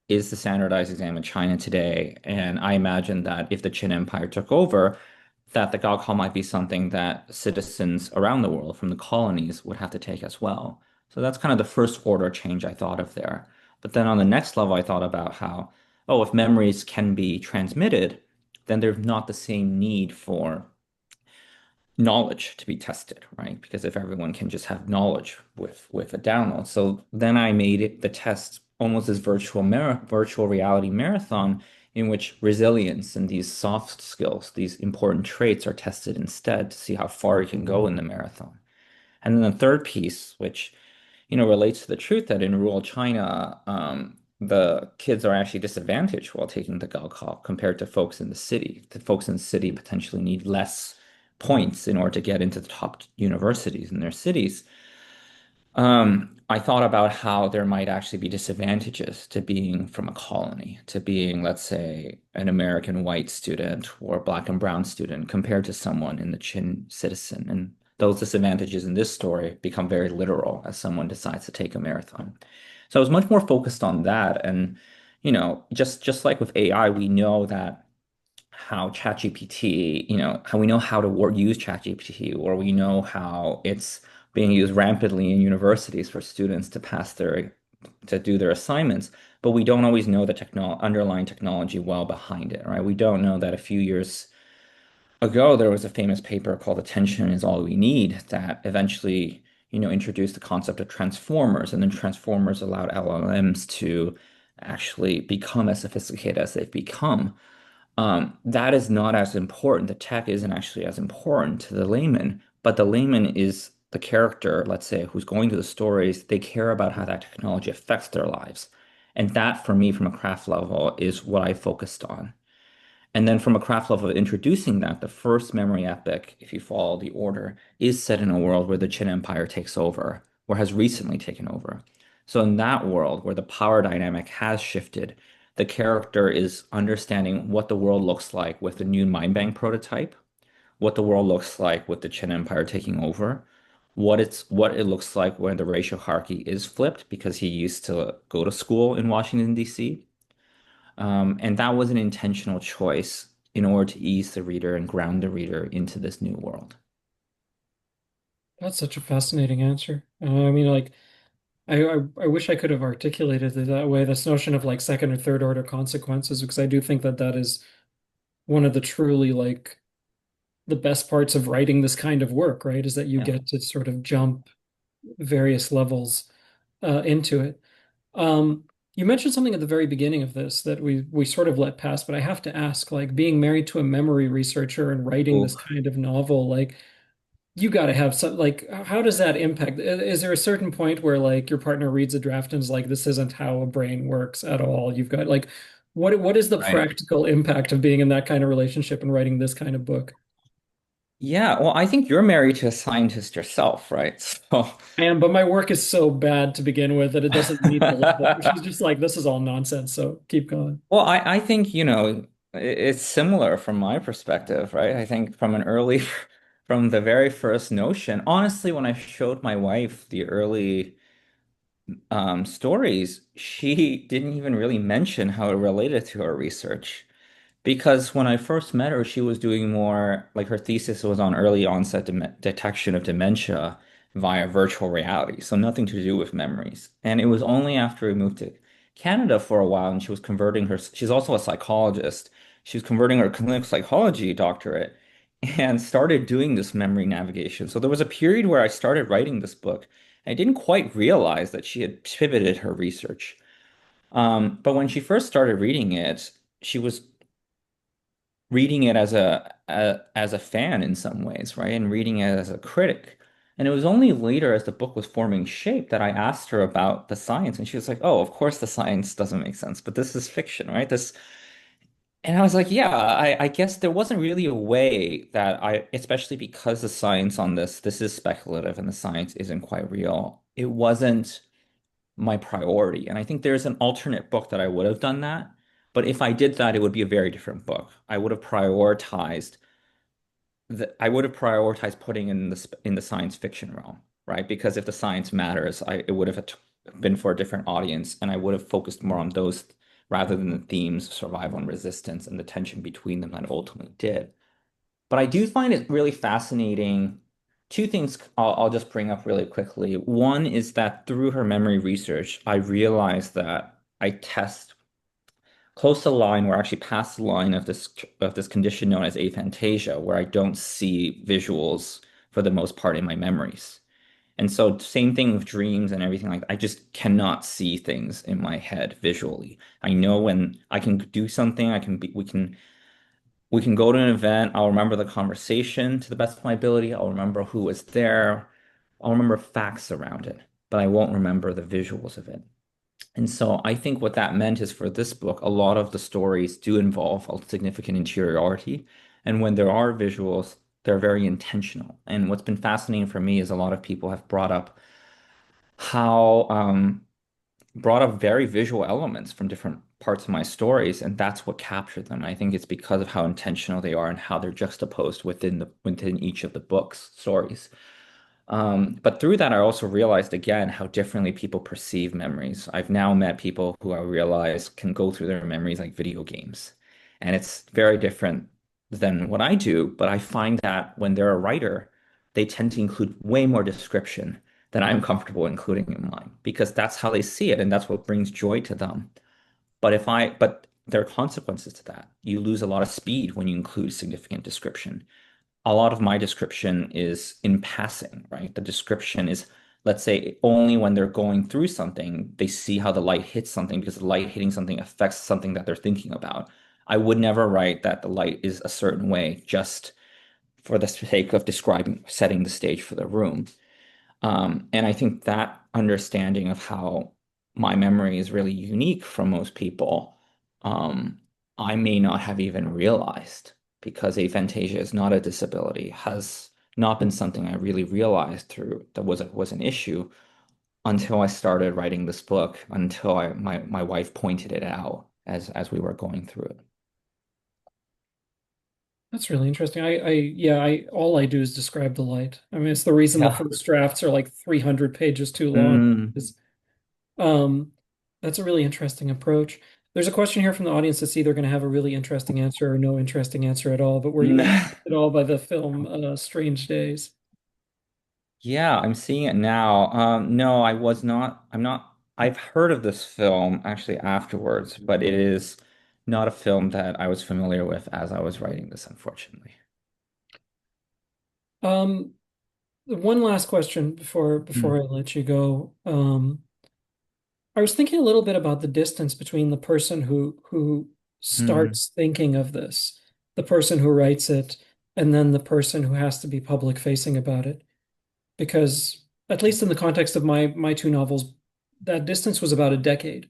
is the standardized exam in China today. And I imagine that if the Qin Empire took over, that the Gaokao might be something that citizens around the world from the colonies would have to take as well. So that's kind of the first order change I thought of there. But then on the next level, I thought about how, oh, if memories can be transmitted, then there's not the same need for knowledge to be tested, right? Because if everyone can just have knowledge with a download. So then I made it the test almost as virtual reality marathon in which resilience and these soft skills, these important traits are tested instead to see how far you can go in the marathon. And then the third piece, which relates to the truth that in rural China, the kids are actually disadvantaged while taking the Gaokao compared to folks in the city. The folks in the city potentially need less points in order to get into the top universities in their cities. I thought about how there might actually be disadvantages to being from a colony, to being, let's say, an American white student or a black and brown student compared to someone in the Qin citizen. And those disadvantages in this story become very literal as someone decides to take a marathon. So I was much more focused on that. And, just like with AI, we know that how ChatGPT, how we know how to use ChatGPT, or we know how it's being used rampantly in universities for students to do their assignments, but we don't always know the underlying technology well behind it, right? We don't know that a few years ago there was a famous paper called "Attention is All We Need" that eventually, introduced the concept of transformers, and then transformers allowed LLMs to actually become as sophisticated as they've become. That is not as important. The tech isn't actually as important to the layman, but the layman is the character, let's say, who's going to the stories. They care about how that technology affects their lives. And that, for me, from a craft level, is what I focused on. And then from a craft level of introducing that, the first memory epic, if you follow the order, is set in a world where the Qin Empire takes over, or has recently taken over. So in that world where the power dynamic has shifted, the character is understanding what the world looks like with the new mind bank prototype, what the world looks like with the Qin Empire taking over, what it looks like when the racial hierarchy is flipped because he used to go to school in Washington, D.C. And that was an intentional choice in order to ease the reader and ground the reader into this new world. That's such a fascinating answer. I mean, like, I wish I could have articulated it that way. This notion of like second or third order consequences, because I do think that that is one of the truly like the best parts of writing this kind of work, right? Is that you Yeah. get to sort of jump various levels into it. You mentioned something at the very beginning of this that we sort of let pass, but I have to ask, like being married to a memory researcher and writing Ooh. this kind of novel, like you got to have some like how does that impact? Is there a certain point where like your partner reads a draft and is like, this isn't how a brain works at all? You've got like what is the Right. practical impact of being in that kind of relationship and writing this kind of book? Yeah, well, I think you're married to a scientist yourself, right? So, I am, but my work is so bad to begin with that it doesn't meet the level. She's just like, this is all nonsense, so keep going. well, I think, it's similar from my perspective, right? I think from the very first notion, honestly, when I showed my wife the early stories, she didn't even really mention how it related to her research. Because when I first met her, she was doing more like her thesis was on early onset detection of dementia via virtual reality, so nothing to do with memories. And it was only after we moved to Canada for a while and she's also a psychologist. She was converting her clinical psychology doctorate and started doing this memory navigation. So there was a period where I started writing this book. I didn't quite realize that she had pivoted her research. But when she first started reading it, she was reading it as as a fan in some ways, right? And reading it as a critic. And it was only later as the book was forming shape that I asked her about the science. And she was like, oh, of course the science doesn't make sense, but this is fiction, right? This and I was like, yeah, I guess there wasn't really a way that especially because the science on this is speculative and the science isn't quite real. It wasn't my priority. And I think there's an alternate book that I would have done that. But if I did that, it would be a very different book. I would have prioritized putting in the science fiction realm, right? Because if the science matters, it would have been for a different audience, and I would have focused more on those rather than the themes of survival and resistance and the tension between them that it ultimately did. But I do find it really fascinating. Two things I'll just bring up really quickly. One is that through her memory research, I realized that I test close to the line, or actually past the line of this condition known as aphantasia, where I don't see visuals for the most part in my memories. And so same thing with dreams and everything like that. I just cannot see things in my head visually. I know when I can do something, we can go to an event. I'll remember the conversation to the best of my ability. I'll remember who was there. I'll remember facts around it, but I won't remember the visuals of it. And so I think what that meant is for this book, a lot of the stories do involve a significant interiority. And when there are visuals, they're very intentional. And what's been fascinating for me is a lot of people have how brought up very visual elements from different parts of my stories, and that's what captured them. I think it's because of how intentional they are and how they're juxtaposed within each of the book's stories. But through that, I also realized again how differently people perceive memories. I've now met people who I realize can go through their memories like video games. And it's very different than what I do. But I find that when they're a writer, they tend to include way more description than I'm comfortable including in mine because that's how they see it and that's what brings joy to them. But there are consequences to that. You lose a lot of speed when you include significant description. A lot of my description is in passing, right? The description is, let's say, only when they're going through something, they see how the light hits something because the light hitting something affects something that they're thinking about. I would never write that the light is a certain way just for the sake of describing, setting the stage for the room. And I think that understanding of how my memory is really unique from most people, um, I may not have even realized because aphantasia is not a disability, has not been something I really realized through that was an issue until I started writing this book, until my wife pointed it out as we were going through it. That's really interesting. Yeah, all I do is describe the light. I mean, it's the reason the Yeah. first drafts are like 300 pages too long. Mm, Is that's a really interesting approach. There's a question here from the audience that's either going to have a really interesting answer or no interesting answer at all. But were you influenced at all by the film Strange Days? Yeah, I'm seeing it now. No, I was not. I'm not. I've heard of this film actually afterwards, but it is not a film that I was familiar with as I was writing this, unfortunately. Um, One last question before Mm, I let you go. I was thinking a little bit about the distance between the person who mm, starts thinking of this, the person who writes it, and then the person who has to be public facing about it. Because at least in the context of my two novels, that distance was about a decade.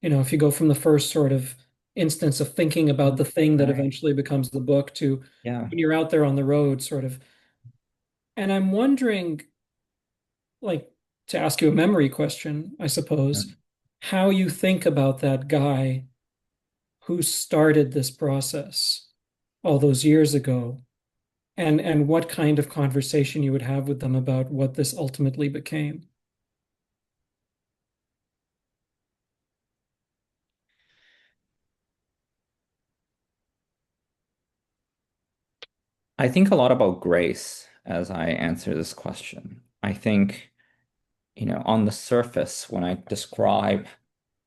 If you go from the first sort of instance of thinking about the thing that right. eventually becomes the book to Yeah. when you're out there on the road, sort of. And I'm wondering, like, to ask you a memory question, I suppose, how you think about that guy who started this process all those years ago, and what kind of conversation you would have with them about what this ultimately became. I think a lot about grace as I answer this question. I think, on the surface, when I describe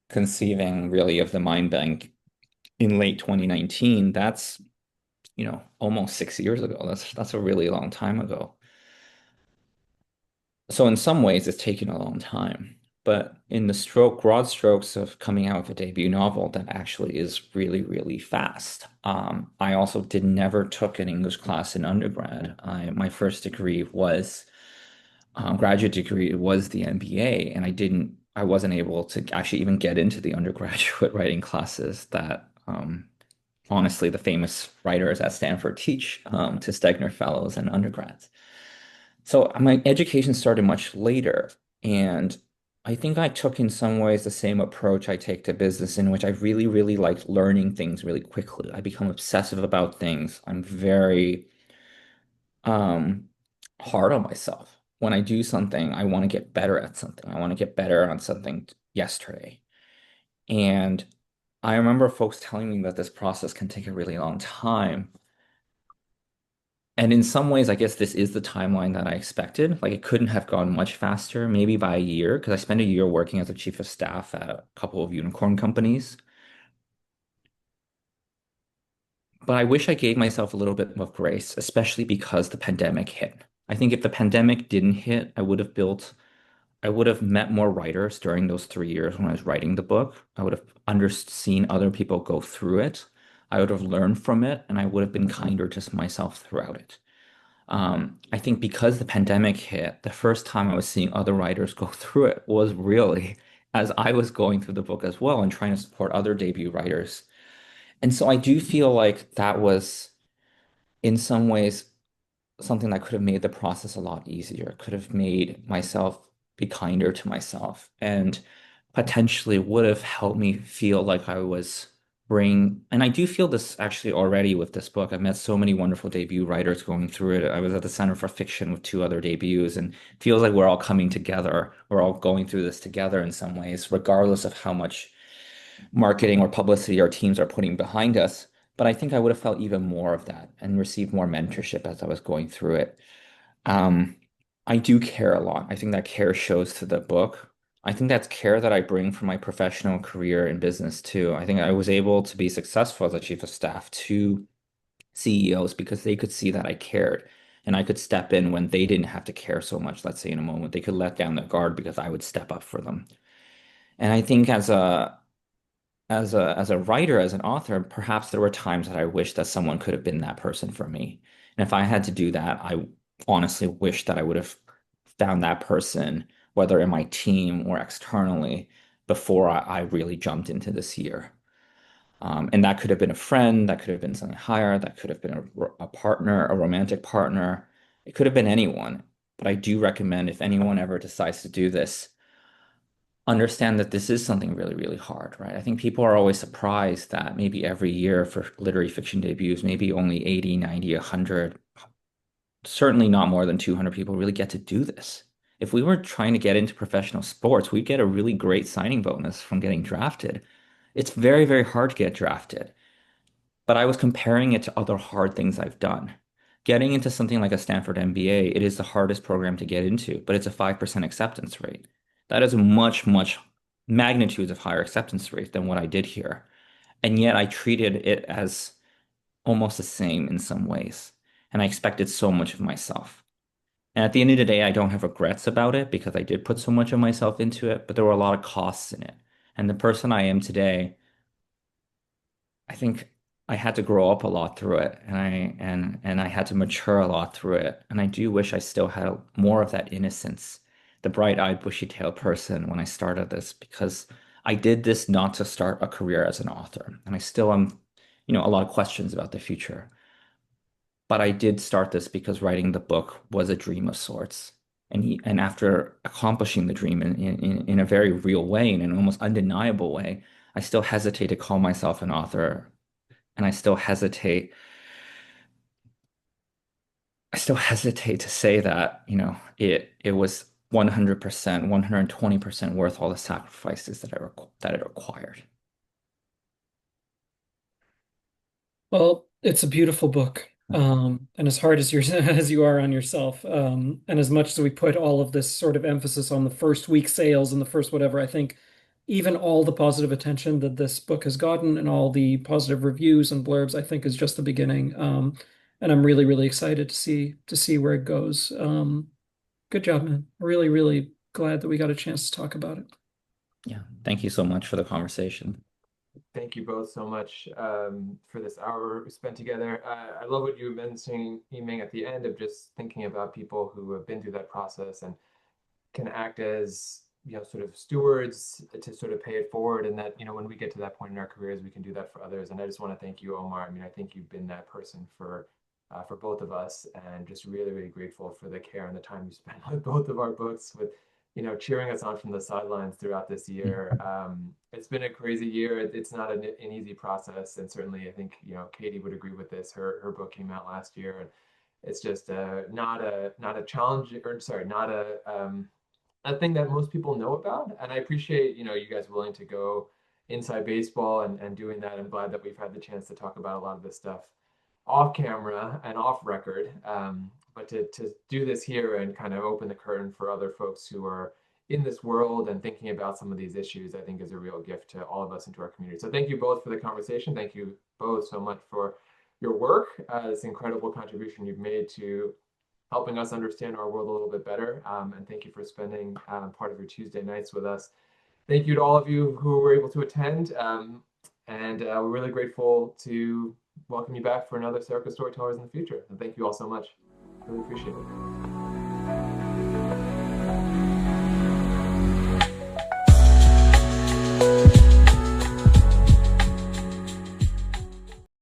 conceiving really of the mind bank in late 2019, that's, almost 6 years ago. That's a really long time ago. So in some ways, it's taken a long time. but in the broad strokes of coming out with a debut novel, that actually is really, really fast. I also never took an English class in undergrad. My first degree was graduate degree was the MBA, and I wasn't able to actually even get into the undergraduate writing classes that honestly the famous writers at Stanford teach to Stegner fellows and undergrads. So my education started much later, and I think I took in some ways the same approach I take to business, in which I really, really like learning things really quickly. I become obsessive about things. I'm very um, hard on myself. When I do something, I want to get better at something. I want to get better on something yesterday. And I remember folks telling me that this process can take a really long time. And in some ways, I guess this is the timeline that I expected. Like it couldn't have gone much faster, maybe by a year, because I spent a year working as a chief of staff at a couple of unicorn companies. But I wish I gave myself a little bit of grace, especially because the pandemic hit. I think if the pandemic didn't hit, I would have met more writers during those 3 years when I was writing the book. I would have seen other people go through it. I would have learned from it, and I would have been kinder to myself throughout it. I think because the pandemic hit, the first time I was seeing other writers go through it was really as I was going through the book as well and trying to support other debut writers. And so I do feel like that was, in some ways, something that could have made the process a lot easier, could have made myself be kinder to myself, and potentially would have helped me feel like I was and I do feel this actually already with this book. I've met so many wonderful debut writers going through it. I was at the Center for Fiction with two other debuts, and it feels like we're all coming together. We're all going through this together in some ways, regardless of how much marketing or publicity our teams are putting behind us. But I think I would have felt even more of that and received more mentorship as I was going through it. Um, I do care a lot. I think that care shows to the book. I think that's care that I bring from my professional career in business too. I think I was able to be successful as a chief of staff to CEOs because they could see that I cared and I could step in when they didn't have to care so much. Let's say in a moment, they could let down their guard because I would step up for them. And I think as a writer, as an author, perhaps there were times that I wish that someone could have been that person for me. And if I had to do that, I honestly wish that I would have found that person, whether in my team or externally, before I really jumped into this year. And that could have been a friend, that could have been something higher, that could have been a partner, a romantic partner. It could have been anyone. But I do recommend if anyone ever decides to do this, understand that this is something really, really hard, right? I think people are always surprised that maybe every year for literary fiction debuts, maybe only 80, 90, 100, certainly not more than 200 people really get to do this. If we were trying to get into professional sports, we'd get a really great signing bonus from getting drafted. It's very, very hard to get drafted. But I was comparing it to other hard things I've done. Getting into something like a Stanford MBA, it is the hardest program to get into, but it's a 5% acceptance rate. That is a much, much magnitudes of higher acceptance rate than what I did here. And yet I treated it as almost the same in some ways. And I expected so much of myself. And at the end of the day, I don't have regrets about it because I did put so much of myself into it, but there were a lot of costs in it. And the person I am today, I think I had to grow up a lot through it and I had to mature a lot through it. And I do wish I still had more of that innocence, the bright-eyed, bushy-tailed person when I started this, because I did this not to start a career as an author. And I still am, a lot of questions about the future. But I did start this because writing the book was a dream of sorts. And after accomplishing the dream in a very real way, in an almost undeniable way, I still hesitate to call myself an author, and I still hesitate to say that, it was 100%, 120% worth all the sacrifices that it required. Well, it's a beautiful book. And as hard as as you are on yourself, and as much as we put all of this sort of emphasis on the first week sales and the first whatever, I think even all the positive attention that this book has gotten and all the positive reviews and blurbs, I think is just the beginning. And I'm really, really excited to see where it goes. Good job, man. Really, really glad that we got a chance to talk about it. Yeah, thank you so much for the conversation. Thank you both so much for this hour we spent together. I love what you were mentioning, Yiming, at the end of just thinking about people who have been through that process and can act as, sort of stewards to sort of pay it forward. And that, when we get to that point in our careers, we can do that for others. And I just want to thank you, Omar. I mean, I think you've been that person for both of us, and just really, really grateful for the care and the time you spent with both of our books, with cheering us on from the sidelines throughout this year. It's been a crazy year. It's not an easy process, and certainly I think Katie would agree with this. Her book came out last year, and it's just not a challenge, or sorry, not a thing that most people know about. And I appreciate you guys willing to go inside baseball and doing that. I'm glad that we've had the chance to talk about a lot of this stuff off camera and off record. But to do this here and kind of open the curtain for other folks who are in this world and thinking about some of these issues, I think is a real gift to all of us and to our community. So thank you both for the conversation. Thank you both so much for your work, this incredible contribution you've made to helping us understand our world a little bit better. And thank you for spending part of your Tuesday nights with us. Thank you to all of you who were able to attend. And we're really grateful to welcome you back for another Serica Storytellers in the future. And thank you all so much. Really appreciate it.